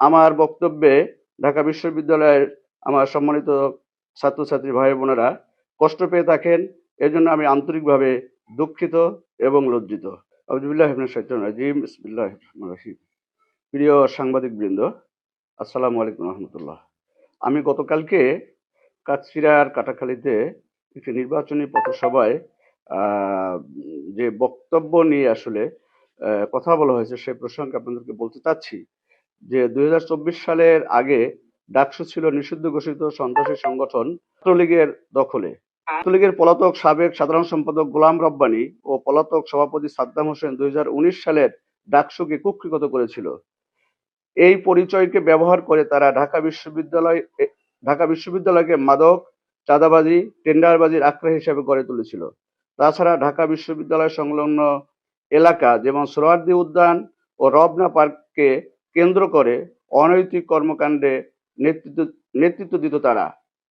আমার বক্তব্যে ঢাকা বিশ্ববিদ্যালয়ের আমার সম্মানিত ছাত্রছাত্রী ভাই বোনেরা কষ্ট পেয়ে থাকেন, এজন্য আমি আন্তরিকভাবে দুঃখিত এবং লজ্জিত। আউযুবিল্লাহি মিনাশ শাইতানির রাজিম। বিসমিল্লাহির রহমানির রহিম। প্রিয় সাংবাদিক বৃন্দ, আসসালামু আলাইকুম রহমতুল্লাহ। আমি গতকালকে কাকচিড়ার কাটাখালীতে একটি নির্বাচনী পথসভায় যে বক্তব্য নিয়ে আসলে কথা বলা হয়েছে সে প্রসঙ্গে আপনাদেরকে বলতে চাচ্ছি যে ২০২৪ সালের আগে ডাকসু ছিল নিষিদ্ধ ঘোষিত সন্ত্রাসী সংগঠন ছাত্রলীগের দখলে। ছাত্রলীগের পলাতক সাবেক সাধারণ সম্পাদক গোলাম রব্বানী ও পলাতক সভাপতি সাদ্দাম হোসেন ২০১৯ সালের ডাকসুকে কুক্ষিগত করেছিল। এই পরিচয়কে ব্যবহার করে তারা ঢাকা বিশ্ববিদ্যালয়কে মাদক, চাঁদাবাজি, টেন্ডারবাজির আখড়া হিসেবে গড়ে তুলেছিল। তাছাড়া ঢাকা বিশ্ববিদ্যালয় সংলগ্ন এলাকা যেমন সোহরাওয়ার্দী উদ্যান ও রমনা পার্ককে কেন্দ্র করে অনৈতিক কর্মকাণ্ডে নেতৃত্ব দিত তারা,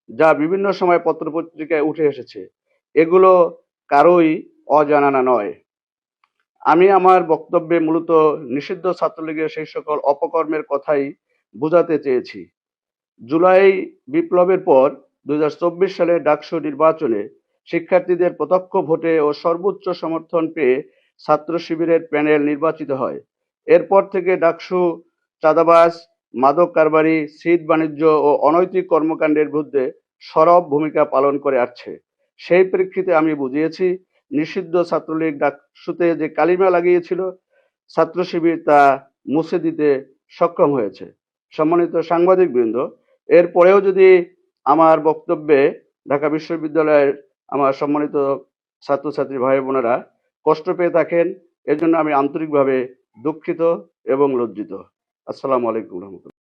যা বিভিন্ন সময় পত্রপত্রিকায় উঠে এসেছে। এগুলো কারোই অজানা নয়। আমি আমার বক্তব্যে মূলত নিষিদ্ধ ছাত্রলীগের সেই সকল অপকর্মের কথাই বোঝাতে চেয়েছি। জুলাই বিপ্লবের পর ২০২৪ সালে ডাকসু নির্বাচনে শিক্ষার্থীদের প্রত্যক্ষ ভোটে ও সর্বোচ্চ সমর্থন পেয়ে ছাত্র শিবিরের প্যানেল নির্বাচিত হয়। এরপর থেকে ডাকসু চাঁদাবাজ, মাদক কারবারি, সিড বাণিজ্য ও অনৈতিক কর্মকাণ্ডের বিরুদ্ধে সরব ভূমিকা পালন করে আসছে। সেই প্রেক্ষিতে আমি বুঝিয়েছি, নিষিদ্ধ ছাত্রলীগ ডাকসুতে যে কালিমা লাগিয়েছিল, ছাত্র শিবির তা মুছে দিতে সক্ষম হয়েছে। সম্মানিত সাংবাদিক বৃন্দ, এরপরেও যদি আমার বক্তব্যে ঢাকা বিশ্ববিদ্যালয়ের আমার সম্মানিত ছাত্রছাত্রী ভাই বোনেরা কষ্ট পেয়ে থাকেন, এর জন্য আমি আন্তরিকভাবে দুঃখিত এবং লজ্জিত। আসসালামু আলাইকুম রহমতুল্লাহ।